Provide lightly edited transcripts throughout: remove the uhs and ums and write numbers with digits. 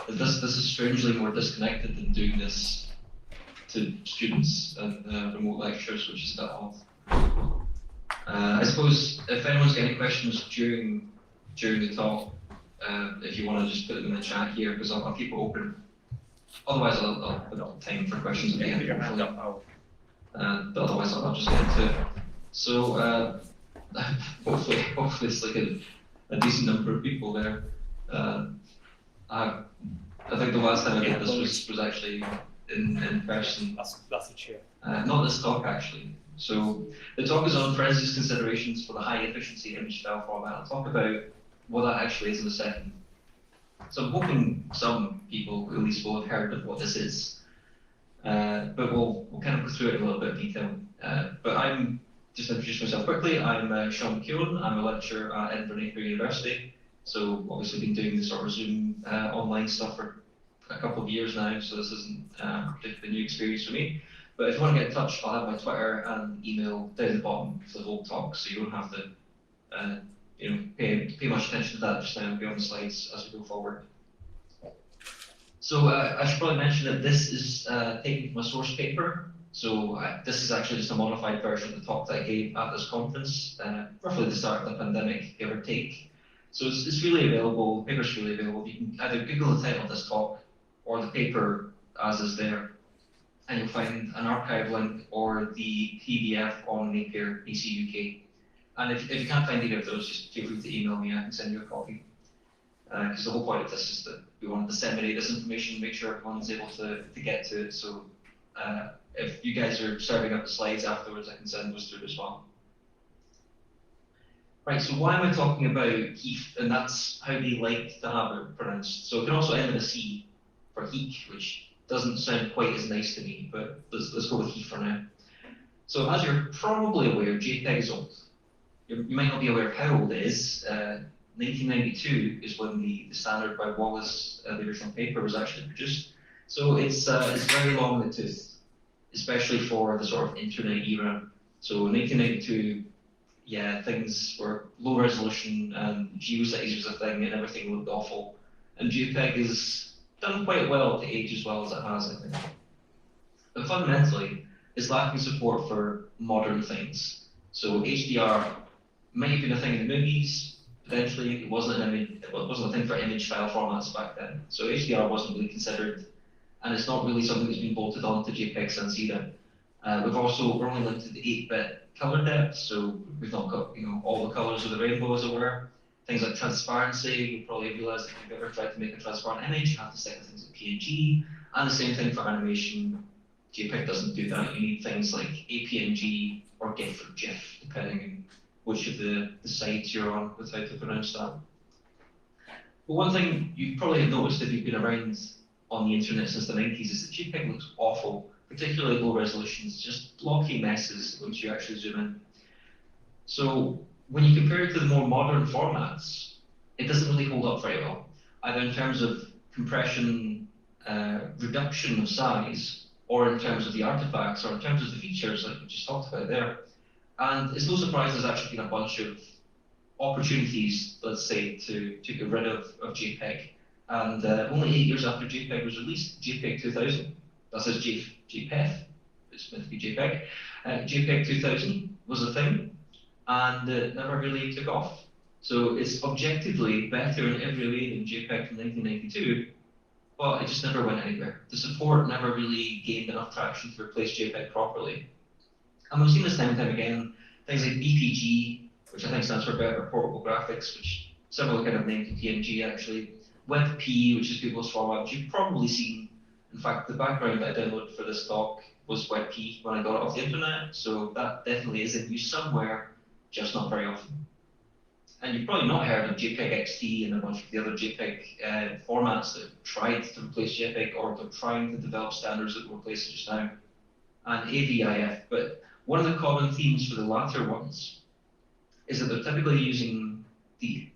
this is strangely more disconnected than doing this to students and remote lectures, which is a bit odd. I suppose if anyone's got any questions during the talk, if you want to just put them in the chat here, because I'll keep it open. Otherwise, I'll put up time for questions at the end. But otherwise, I'll just get into it. So hopefully it's like a decent number of people there. I think the last time I did this was actually in person. That's a cheer. Not this talk actually. So the talk is on forensics considerations for the high efficiency image file format. I'll talk about what that actually is in a second. So I'm hoping some people at least will have heard of what this is. But we'll kind of go through it in a little bit of detail. But I'm just introduce myself quickly. I'm Sean McKeown. I'm a lecturer at Edinburgh University. So obviously been doing this sort of Zoom online stuff for a couple of years now. So this isn't particularly a new experience for me. But if you want to get in touch, I'll have my Twitter and email down the bottom for the whole talk, so you don't have to pay much attention to that just now and be on the slides as we go forward. So I should probably mention that this is taken from a source paper. So this is actually just a modified version of the talk that I gave at this conference, roughly the start of the pandemic, give or take. So it's really available, the paper's really available. You can either Google the title of this talk or the paper as is there, and you'll find an archive link or the PDF on Napier PC UK. And if you can't find either of those, just feel free to email me, I can send you a copy. Because the whole point of this is that we want to disseminate this information, make sure everyone's able to get to it. So if you guys are serving up the slides afterwards, I can send those through as well. Right, so why am I talking about HEIF? And that's how they like to have it pronounced. So it can also end with a C for HEIF, which doesn't sound quite as nice to me, but let's go with HEIF for now. So as you're probably aware, JPEG is old. You might not be aware of how old it is. 1992 is when the standard by Wallace, the original paper, was actually produced. So it's very long in the tooth, especially for the sort of internet era. So 1992, yeah, things were low resolution and GeoCities was a thing and everything looked awful. And JPEG has done quite well to age as well as it has, I think. But fundamentally, it's lacking support for modern things. So HDR might have been a thing in the movies, potentially. It wasn't a thing for image file formats back then. So HDR wasn't really considered, and it's not really something that's been bolted onto JPEG since either. We're only limited to 8-bit color depth, so we've not got all the colors of the rainbow, as it were. Things like transparency, you probably realized if you've ever tried to make a transparent image, you have to stick with things like PNG, and the same thing for animation. JPEG doesn't do that. You need things like APNG or GIF or GIF, depending on which of the sides you're on with how to pronounce that. But one thing you probably have noticed if you've been around on the internet since the 90s is that JPEG looks awful, particularly low resolutions, just blocky messes once you actually zoom in. So when you compare it to the more modern formats, it doesn't really hold up very well, either in terms of compression, reduction of size, or in terms of the artifacts, or in terms of the features like we just talked about there. And it's no surprise there's actually been a bunch of opportunities, let's say, to get rid of JPEG. And only 8 years after JPEG was released, JPEG 2000, that says JPEG, it's meant to be JPEG. JPEG 2000 was a thing, and it never really took off. So it's objectively better in every way than JPEG from 1992, but it just never went anywhere. The support never really gained enough traction to replace JPEG properly. And we've seen this time and time again, things like BPG, which I think stands for Better Portable Graphics, which similar kind of name to PNG actually. WebP, which is Google's format, which you've probably seen. In fact, the background that I downloaded for this talk was WebP when I got it off the internet, so that definitely is in use somewhere, just not very often. And you've probably not heard of JPEG XT and a bunch of the other JPEG formats that have tried to replace JPEG or they're trying to develop standards that will replace it just now, and AVIF. But one of the common themes for the latter ones is that they're typically using the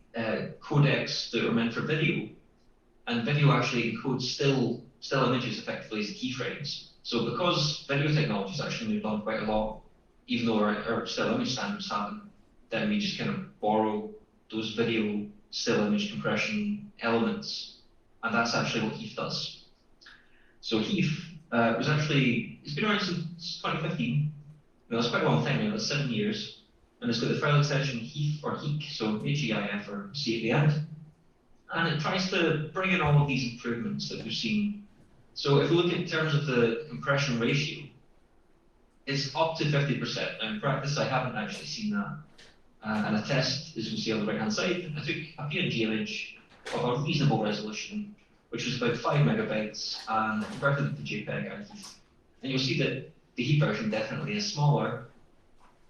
codecs that are meant for video, and video actually encodes still images effectively as keyframes. So because video technology has actually moved on quite a lot, even though our still image standards haven't, then we just kind of borrow those video still image compression elements and that's actually what HEIF does. So HEIF it's been around since 2015. That's quite a long time now, that's 7 years. And it's got the file extension HEIF or HEIC, so HEIF or C at the end. And it tries to bring in all of these improvements that we've seen. So if we look in terms of the compression ratio, it's up to 50%. Now in practice, I haven't actually seen that. And a test, as you can see on the right-hand side, I took a PNG image of a reasonable resolution, which was about 5 megabytes, and converted it to JPEG and HEIF. And you'll see that the HEIF version definitely is smaller,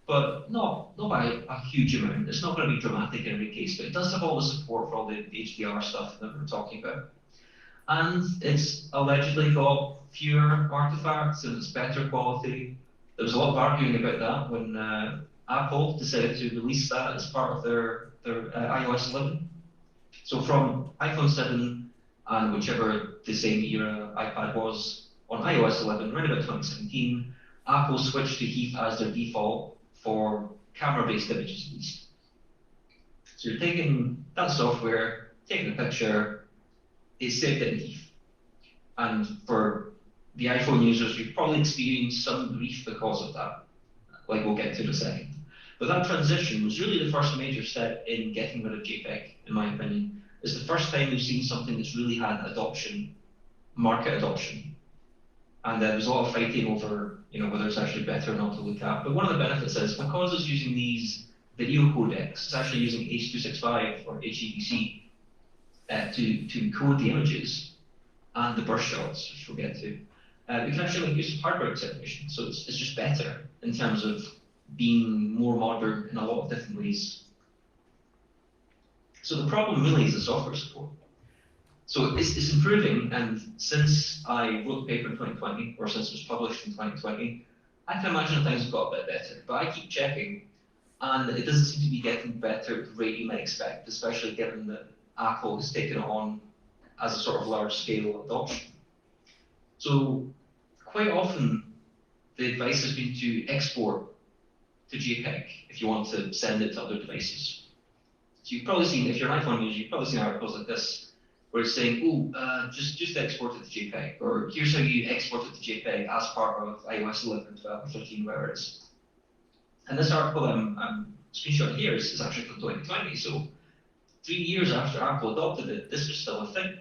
but not by a huge amount. It's not going to be dramatic in every case, but it does have all the support for all the HDR stuff that we're talking about. And it's allegedly got fewer artifacts and it's better quality. There was a lot of arguing about that when Apple decided to release that as part of their iOS 11. So from iPhone 7 and whichever the same era iPad was on iOS 11, around about 2017, Apple switched to HEIF as their default for camera-based images at least. So you're taking that software, taking a picture, it's saved it in HEIF. And for the iPhone users, you've probably experienced some grief because of that, like we'll get to in a second. But that transition was really the first major step in getting rid of JPEG, in my opinion. It's the first time we've seen something that's really had adoption, market adoption. And there's a lot of fighting over whether it's actually better or not to look at. But one of the benefits is because it's using these video codecs, it's actually using H.265 or HEVC to encode the images and the burst shots, which we'll get to. We can actually use hardware acceleration, so it's just better in terms of being more modern in a lot of different ways. So the problem really is the software support. So it's improving, and since I wrote the paper in 2020, or since it was published in 2020, I can imagine things have got a bit better. But I keep checking, and it doesn't seem to be getting better at the rate you might expect, especially given that Apple has taken it on as a sort of large-scale adoption. So quite often, the advice has been to export to JPEG if you want to send it to other devices. So you've probably seen, if you're an iPhone user, you've probably seen articles like this, where it's saying, just export it to JPEG, or here's how you export it to JPEG as part of iOS 11, 12, or 13, whatever it is. And this article I'm screenshotting here is actually from 2020, so 3 years after Apple adopted it, this was still a thing.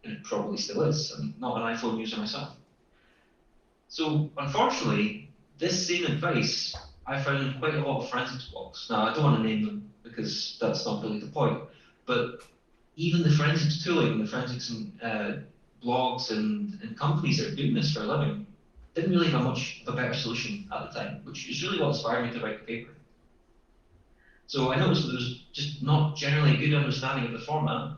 And it probably still is. I'm not an iPhone user myself. So unfortunately, this same advice I found in quite a lot of forensics blogs. Now, I don't want to name them because that's not really the point, but even the forensics tooling, the forensics blogs and companies that are doing this for a living didn't really have much of a better solution at the time, which is really what inspired me to write the paper. So I noticed that there was just not generally a good understanding of the format.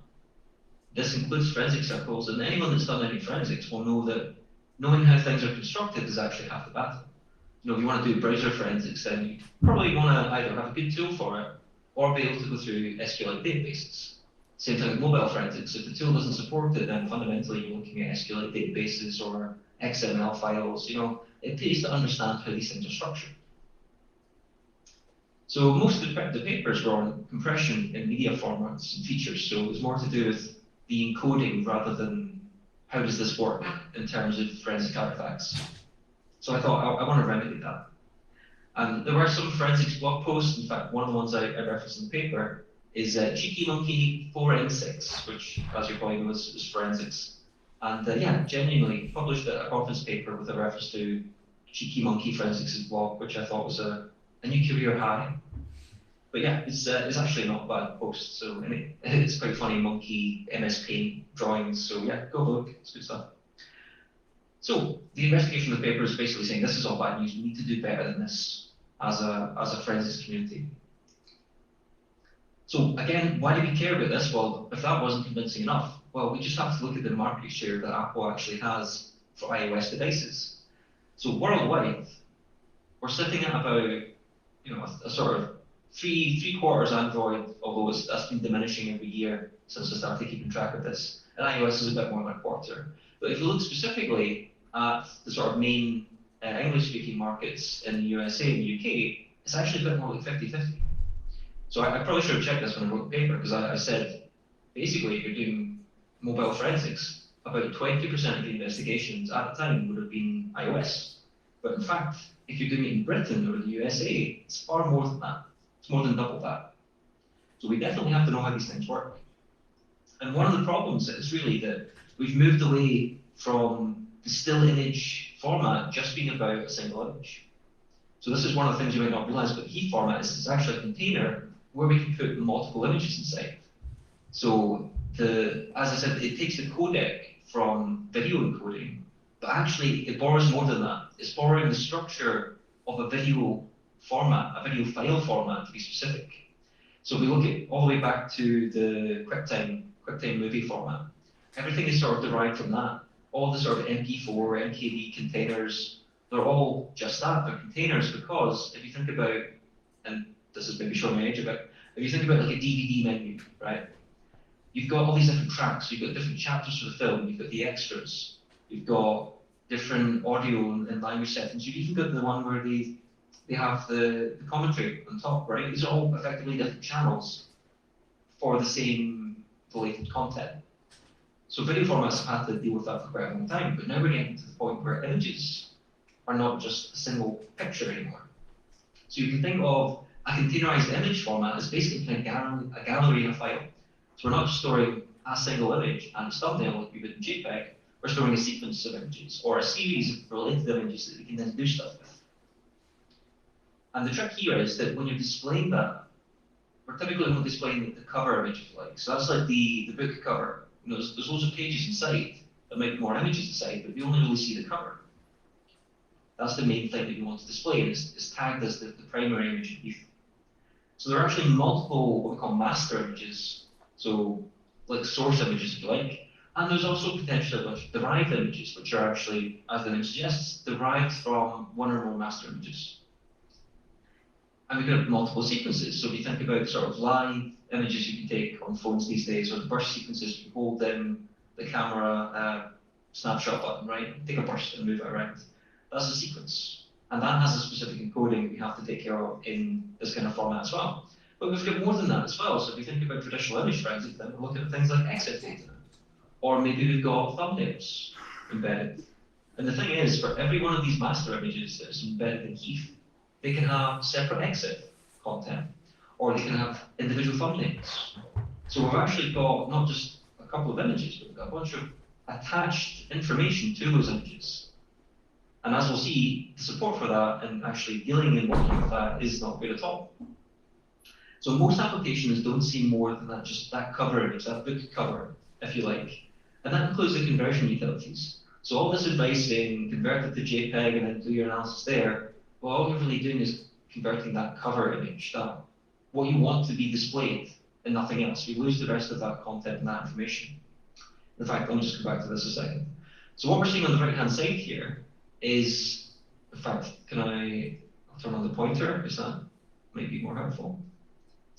This includes forensic circles, and anyone that's done any forensics will know that knowing how things are constructed is actually half the battle. If you want to do browser forensics, then you probably want to either have a good tool for it or be able to go through SQLite databases. Same thing with mobile forensics. If the tool doesn't support it, then fundamentally you're looking at SQLite databases or XML files. It pays to understand how these things are structured. So most of the papers were on compression in media formats and features, so it was more to do with the encoding rather than how does this work in terms of forensic artifacts. So I thought I want to remedy that. And there were some forensics blog posts. In fact, one of the ones I referenced in the paper is Cheeky Monkey 4N6, which, as you probably know, is forensics. And yeah, genuinely published a conference paper with a reference to Cheeky Monkey Forensics' blog, which I thought was a new career high. But yeah, it's actually not a bad post. So it's quite funny, monkey MS Paint drawings. So yeah, go look, it's good stuff. So the investigation of the paper is basically saying this is all bad news. We need to do better than this as a forensics community. So again, why do we care about this? Well, if that wasn't convincing enough, well, we just have to look at the market share that Apple actually has for iOS devices. So worldwide, we're sitting at about a sort of three quarters Android, although that's been diminishing every year since I started keeping track of this. And iOS is a bit more than a quarter. But if you look specifically at the sort of main English-speaking markets in the USA and the UK, it's actually a bit more like 50-50. So I probably should have checked this when I wrote the paper, because I said, basically, you're doing mobile forensics, about 20% of the investigations at the time would have been iOS. But in fact, if you're doing it in Britain or the USA, it's far more than that. It's more than double that. So we definitely have to know how these things work. And one of the problems is really that we've moved away from the still image format just being about a single image. So this is one of the things you might not realize, but HEIF format is actually a container where we can put multiple images inside. So as I said, it takes the codec from video encoding, but actually it borrows more than that. It's borrowing the structure of a video format, a video file format to be specific. So if we look at all the way back to the QuickTime movie format, everything is sort of derived from that. All the sort of MP4, MKV containers, they're all just that. They're containers because if you think about, and this is maybe showing my age a bit, if you think about like a DVD menu, right? You've got all these different tracks, you've got different chapters for the film, you've got the extras, you've got different audio and language settings. You've even got the one where they have the commentary on top, right? These are all effectively different channels for the same related content. So video formats have had to deal with that for quite a long time, but now we're getting to the point where images are not just a single picture anymore. So you can think of a containerized image format as basically kind of a gallery in a file. So we're not just storing a single image and its thumbnail like we would in JPEG, we're storing a sequence of images or a series of related images that we can then do stuff with. And the trick here is that when you're displaying that, we're typically only displaying the cover image, if you like. So that's like the book cover. You know, there's loads of pages inside that might be more images inside, but we only really see the cover. That's the main thing that you want to display, and it's tagged as the primary image of HEIF. So there are actually multiple what we call master images, so like source images, if you like, and there's also potentially a bunch of derived images, which are actually, as the name suggests, derived from one or more master images. And we could have multiple sequences. So if you think about sort of live images you can take on phones these days, or the burst sequences, you hold in the camera snapshot button, right? Take a burst and move it around. That's a sequence. And that has a specific encoding we have to take care of in this kind of format as well. But we've got more than that as well. So if you think about traditional image forensic, then we're looking at things like exit data. Or maybe we've got thumbnails embedded. And the thing is, for every one of these master images that is embedded in HEIF, they can have separate exit content, or they can have individual thumbnails. So we've actually got not just a couple of images, but we've got a bunch of attached information to those images. And as we'll see, the support for that and actually dealing and working with that is not good at all. So most applications don't see more than that, just that cover image, that book cover, if you like. And that includes the conversion utilities. So all this advice saying convert it to JPEG and then do your analysis there, well, all you're really doing is converting that cover image, that what you want to be displayed, and nothing else. You lose the rest of that content and that information. In fact, let me just go back to this a second. So what we're seeing on the right-hand side here is, in fact, I'll turn on the pointer, is that might be more helpful.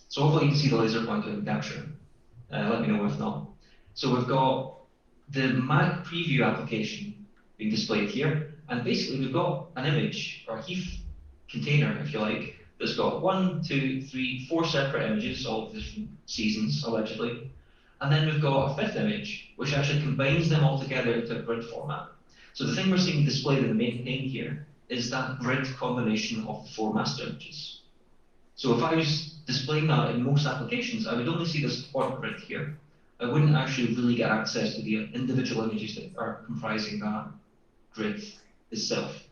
So hopefully you can see the laser pointer in the capture. Let me know if not. So we've got the Mac preview application being displayed here. And basically, we've got an image, or a HEIF container, if you like, that's got 1, 2, 3, 4 separate images, all of different seasons, allegedly. And then we've got a fifth image, which actually combines them all together into a grid format. So the thing we're seeing displayed in the main pane here is that grid combination of the 4 master images. So if I was displaying that in most applications, I would only see this support grid here. I wouldn't actually really get access to the individual images that are comprising that grid itself.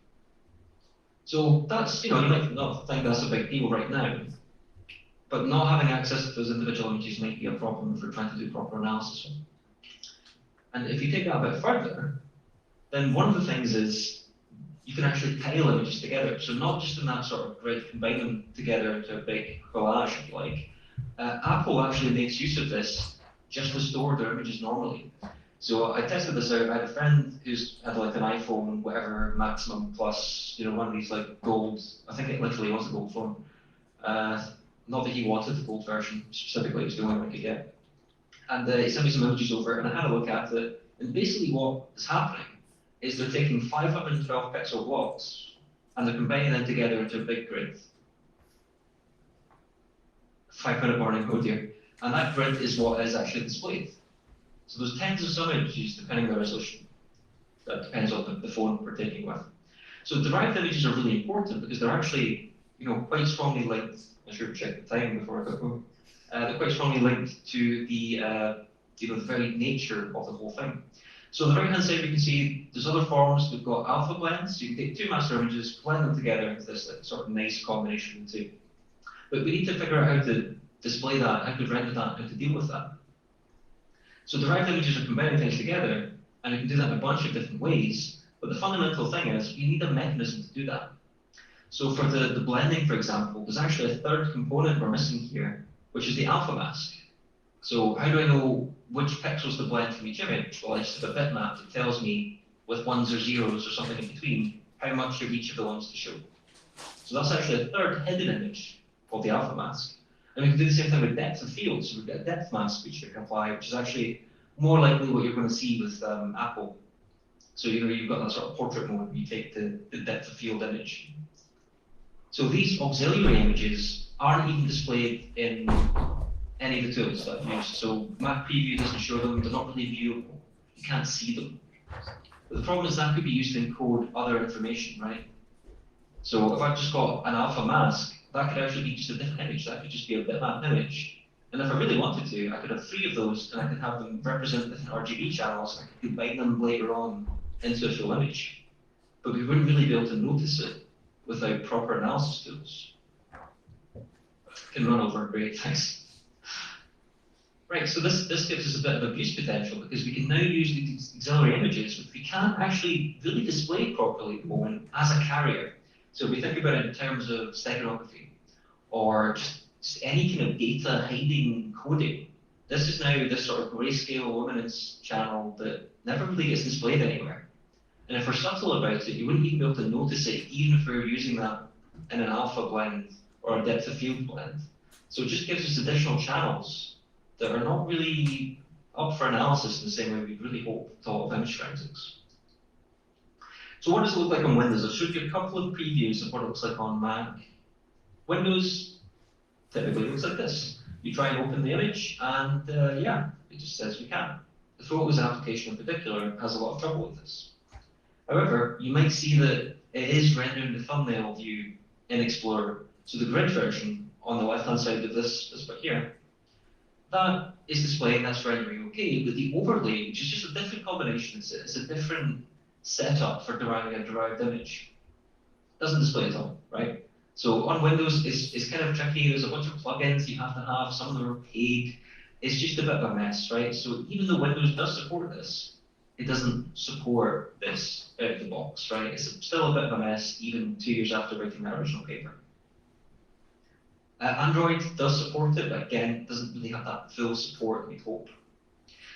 So that's, you might not think that's a big deal right now, but not having access to those individual images might be a problem if we're trying to do proper analysis. And if you take that a bit further, then one of the things is you can actually tile images together. So not just in that sort of grid, combine them together into a big collage, if you like. Apple actually makes use of this just to store their images normally. So I tested this out. I had a friend who's had like an iPhone, whatever, Maximum Plus, one of these like gold, I think it literally was a gold phone. Not that he wanted the gold version specifically, it was the only one I could get. And he sent me some images over and I had a look at it. And basically what is happening is they're taking 512 pixel blocks and they're combining them together into a big grid. 5-minute warning, oh dear. And that grid is what is actually displayed. So there's tens of sub-images depending on the resolution. That depends on the phone we're taking with. So derived images are really important because they're actually, quite strongly linked. I should check the time before I go home. They're quite strongly linked to the very nature of the whole thing. So on the right-hand side, we can see there's other forms. We've got alpha blends. So you can take two master images, blend them together into this sort of nice combination of the two. But we need to figure out how to display that, how to render that, how to deal with that. So derived images are combining things together, and you can do that in a bunch of different ways. But the fundamental thing is you need a mechanism to do that. So for the blending, for example, there's actually a third component we're missing here, which is the alpha mask. So how do I know which pixels to blend from each image? Well, I just have a bitmap that tells me with ones or zeros or something in between how much of each of the ones to show. So that's actually a third hidden image called the alpha mask. And we can do the same thing with depth of field. So we've got a depth mask which we can apply, which is actually more likely what you're going to see with Apple. So you've got that sort of portrait mode where you take the depth of field image. So these auxiliary images aren't even displayed in any of the tools that I've used. So Map Preview doesn't show them, they're not really viewable. You can't see them. But the problem is that could be used to encode other information, right? So if I've just got an alpha mask, that could actually be just a different image. That could just be a bitmap image. And if I really wanted to, I could have 3 of those and I could have them represent different RGB channels. And I could combine them later on into a full image. But we wouldn't really be able to notice it without proper analysis tools. Can run over, great, thanks. Right, so this gives us a bit of abuse potential because we can now use these auxiliary images, which we can't actually really display properly at the moment as a carrier. So if we think about it in terms of steganography or just any kind of data hiding coding, this is now this sort of grayscale luminance channel that never really gets displayed anywhere. And if we're subtle about it, you wouldn't even be able to notice it, even if we were using that in an alpha blend or a depth of field blend. So it just gives us additional channels that are not really up for analysis in the same way we'd really hope with a lot of image forensics. So what does it look like on Windows? I'll show you a couple of previews of what it looks like on Mac. Windows typically looks like this. You try and open the image, and yeah, it just says we can. The Photos application in particular has a lot of trouble with this. However, you might see that it is rendering the thumbnail view in Explorer. So the grid version on the left-hand side of this bit here, that is displaying, that's rendering okay, but the overlay, which is just a different combination, it's a different setup for deriving a derived image, doesn't display at all, right? So on Windows, it's kind of tricky. There's a bunch of plugins you have to have, some of them are paid. It's just a bit of a mess, right? So even though Windows does support this, it doesn't support this out of the box, right? It's still a bit of a mess, even 2 years after writing that original paper. Android does support it, but again, doesn't really have that full support we hope.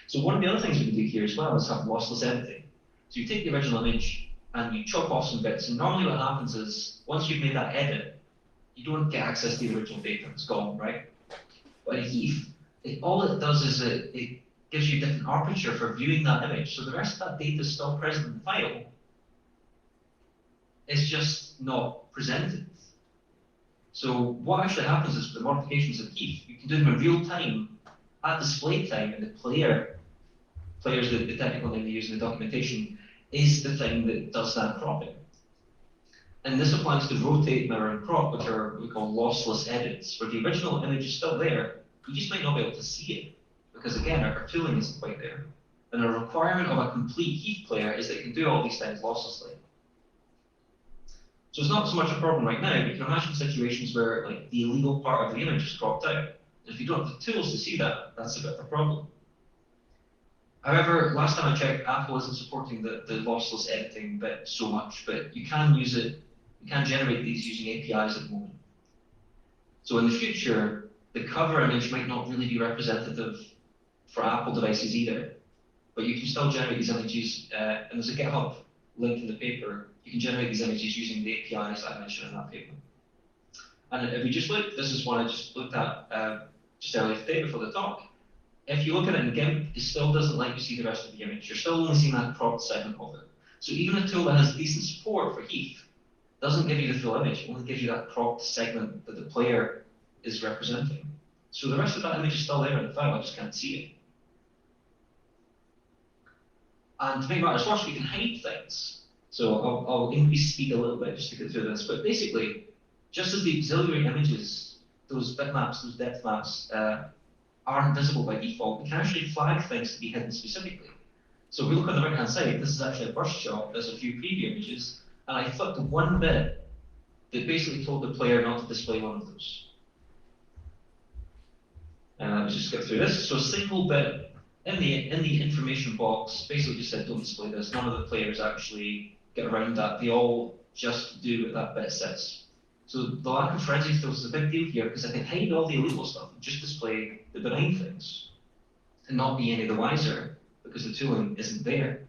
So one of the other things we can do here as well is have lossless editing. So you take the original image and you chop off some bits, and normally what happens is, once you've made that edit, you don't get access to the original data, it's gone, right? But in HEIF, all it does is it gives you a different aperture for viewing that image, so the rest of that data is still present in the file. It's just not presented. So what actually happens is with the modifications of HEIF, you can do them in real time, at display time, and the player's the technical name they use in the documentation, is the thing that does that cropping. And this applies to rotate, mirror, and crop, which are what we call lossless edits, where the original image is still there, you just might not be able to see it, because again, our tooling isn't quite there. And a requirement of a complete HEIF player is that it can do all these things losslessly. So it's not so much a problem right now, but you can imagine situations where like the illegal part of the image is cropped out. And if you don't have the tools to see that, that's a bit of a problem. However, last time I checked, Apple isn't supporting the lossless editing bit so much, but you can use it, you can generate these using APIs at the moment. So in the future, the cover image might not really be representative for Apple devices either, but you can still generate these images, and there's a GitHub link in the paper. You can generate these images using the APIs that I mentioned in that paper. And if we just look, this is one I just looked at just earlier today before the talk. If you look at it in GIMP, it still doesn't let you see the rest of the image. You're still only seeing that cropped segment of it. So even a tool that has decent support for HEIF doesn't give you the full image, it only gives you that cropped segment that the player is representing. So the rest of that image is still there in the file, I just can't see it. And to make matters worse, we can hide things. So I'll increase speed a little bit just to get through this. But basically, just as the auxiliary images, those bitmaps, those depth maps, aren't visible by default, we can actually flag things to be hidden specifically. So if we look on the right-hand side, this is actually a burst shot. There's a few preview images, and I flipped one bit that basically told the player not to display one of those. Let's just get through this. So a single bit in the information box basically just said don't display this. None of the players actually get around that. They all just do what that bit says. So the lack of forensic skills is a big deal here because I can hide all the illegal stuff and just display the benign things and not be any the wiser because the tooling isn't there.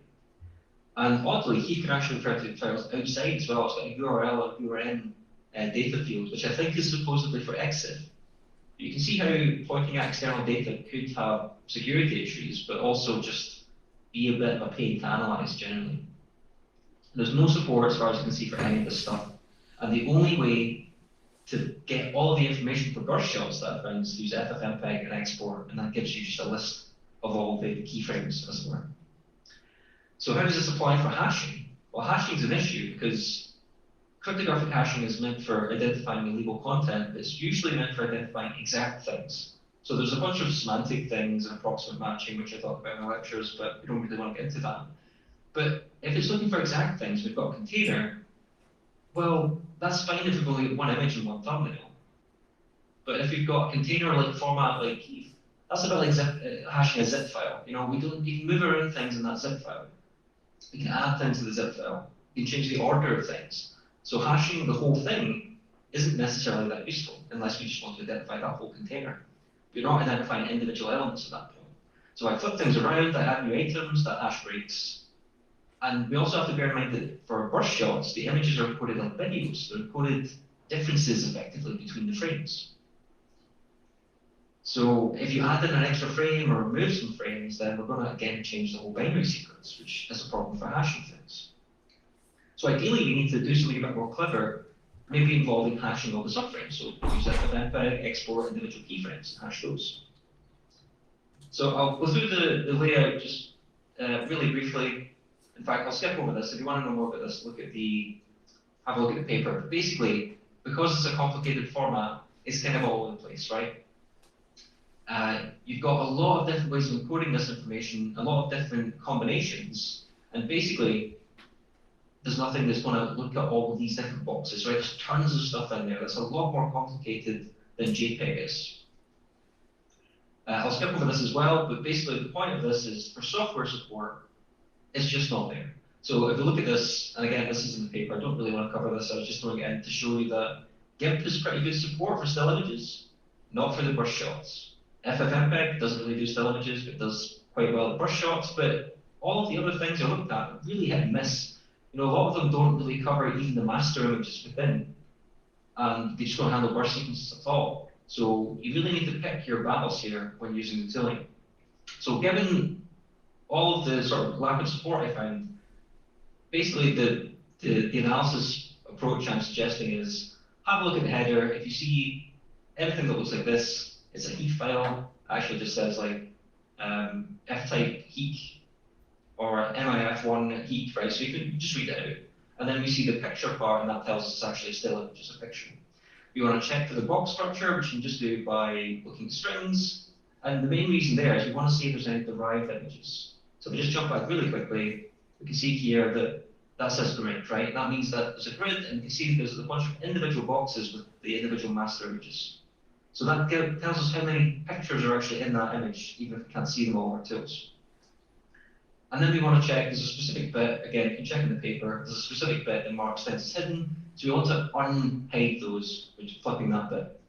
And oddly, he can actually refer to files outside as well. It's got a URL or URN data field, which I think is supposedly for exif. You can see how pointing at external data could have security issues, but also just be a bit of a pain to analyze generally. There's no support as far as you can see for any of this stuff. And the only way to get all of the information for burst shots that I found is to use FFmpeg and export, and that gives you just a list of all the keyframes, as it were. So how does this apply for hashing? Well, hashing is an issue because cryptographic hashing is meant for identifying illegal content, but it's usually meant for identifying exact things. So there's a bunch of semantic things and approximate matching, which I talk about in my lectures, but we don't really want to get into that. But if it's looking for exact things, we've got a container, well, that's fine if we've only got one image and one thumbnail. But if you've got a container-like format like HEIF, that's a bit like hashing a zip file. You know, you can move around things in that zip file. We can add things to the zip file. We can change the order of things. So hashing the whole thing isn't necessarily that useful unless we just want to identify that whole container. You're not identifying individual elements at that point. So I flip things around, I add new items, that hash breaks. And we also have to bear in mind that for burst shots, the images are encoded like videos. They're encoded differences effectively between the frames. So if you add in an extra frame or remove some frames, then we're going to again change the whole binary sequence, which is a problem for hashing things. So ideally, we need to do something a bit more clever, maybe involving hashing all the subframes. So use FFmpeg, export individual keyframes, and hash those. So I'll go through the layout just really briefly. In fact, I'll skip over this. If you want to know more about this, have a look at the paper. But basically, because it's a complicated format, it's kind of all over the place, right? You've got a lot of different ways of encoding this information, a lot of different combinations, and basically, there's nothing that's going to look at all of these different boxes, right? There's tons of stuff in there that's a lot more complicated than JPEG is. I'll skip over this as well, but basically the point of this is for software support, it's just not there. So if you look at this, and again, this is in the paper, I don't really want to cover this, I was just throwing it in to show you that GIMP has pretty good support for still images, not for the burst shots. FFmpeg doesn't really do still images, but does quite well at burst shots, but all of the other things I looked at really hit and miss. You know, a lot of them don't really cover even the master images within, and they just don't handle burst sequences at all. So you really need to pick your battles here when using the tooling. So given all of the sort of lack of support I found, basically the analysis approach I'm suggesting is have a look at the header. If you see anything that looks like this, it's a HEIF file. It actually just says like F-type HEIF or MIF1 HEIF, right? So you can just read it out. And then we see the picture part, and that tells us it's actually still image, just a picture. You want to check for the box structure, which you can just do by looking at strings. And the main reason there is we want to see if there's any derived images. So if we just jump back really quickly, we can see here that says grid, right? That means that there's a grid, and you can see there's a bunch of individual boxes with the individual master images. So that tells us how many pictures are actually in that image, even if we can't see them all with our tools. And then we want to check, there's a specific bit, again, you can check in the paper, there's a specific bit that marks things as hidden, so we want to unhide those, which is flipping that bit.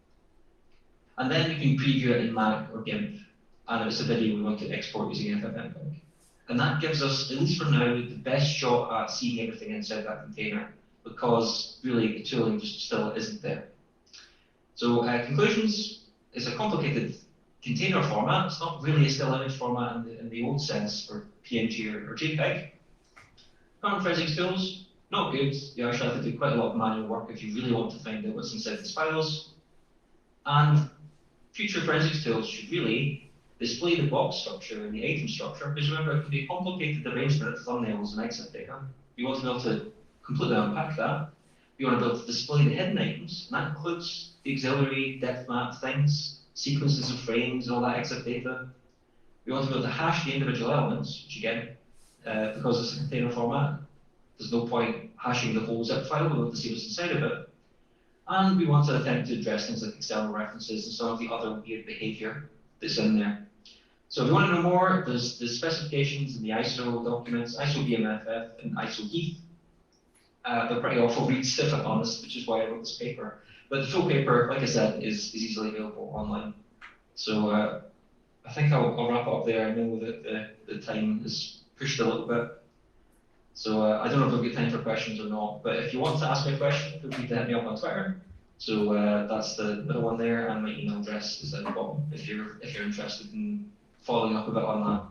And then we can preview it in Mac or GIMP, and if it's a video we want to export using FFmpeg. And that gives us, at least for now, the best shot at seeing everything inside that container, because really the tooling just still isn't there. So conclusions, it's a complicated container format. It's not really a still image format in the old sense for PNG or JPEG. Current forensics tools, not good. You actually have to do quite a lot of manual work if you really want to find out what's inside these files. And future forensics tools should really display the box structure and the item structure, because remember, it can be a complicated arrangement of thumbnails and exit data. We want to be able to completely unpack that. We want to be able to display the hidden items, and that includes the auxiliary, depth map things, sequences of frames, and all that exit data. We want to be able to hash the individual elements, which again, because it's a container format, there's no point hashing the whole zip file. We want to see what's inside of it. And we want to attempt to address things like external references and some of the other weird behavior that's in there. So if you want to know more, there's the specifications in the ISO documents, ISO BMFF and ISO HEIF. They're pretty awful reads, if I'm honest, which is why I wrote this paper. But the full paper, like I said, is easily available online. So I think I'll wrap up there. I know that the time is pushed a little bit. So I don't know if we'll get time for questions or not, but if you want to ask me a question, feel free to hit me up on Twitter. So that's the middle one there, and my email address is at the bottom if you're interested in following up a bit on that.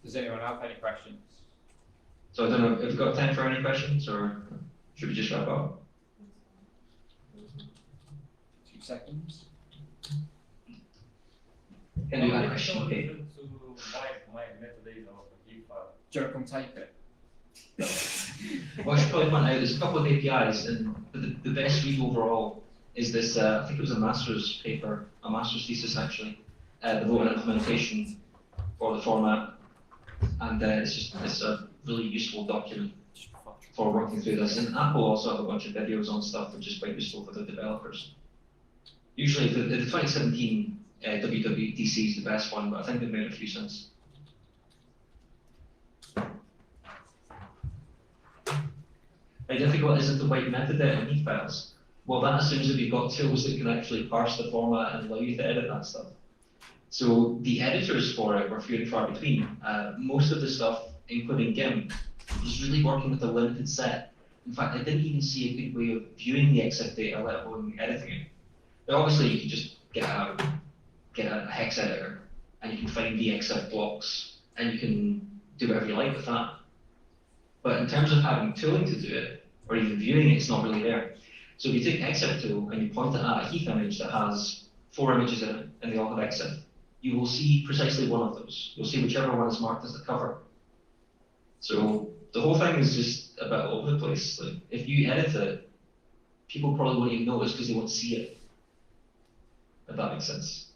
Does anyone have any questions? So I don't know, have we got time for any questions, or should we just wrap up? 2 seconds. Can you add a question? Okay. Do you want to come type it? Well, I should probably point out there's a couple of APIs, and the best read overall is this. I think it was a master's paper, a master's thesis actually, the vote implementation for the format, and it's a really useful document for working through this. And Apple also have a bunch of videos on stuff which is quite useful for the developers. Usually, the 2017 WWDC is the best one, but I think they've made a few since. How difficult is it to wipe metadata in HEIF files? Well, that assumes that we've got tools that can actually parse the format and allow you to edit that stuff. So the editors for it were few and far between. Most of the stuff, including GIMP, was really working with a limited set. In fact, I didn't even see a good way of viewing the EXIF data, let alone editing it. But obviously, you can just get a hex editor, and you can find the EXIF blocks, and you can do whatever you like with that. But in terms of having tooling to do it, or even viewing it, it's not really there. So if you take EXIF tool and you point it at a HEIF image that has 4 images in it, and they all have EXIF, you will see precisely one of those. You'll see whichever one is marked as the cover. So the whole thing is just a bit all over the place. Like, if you edit it, people probably won't even notice because they won't see it. If that makes sense.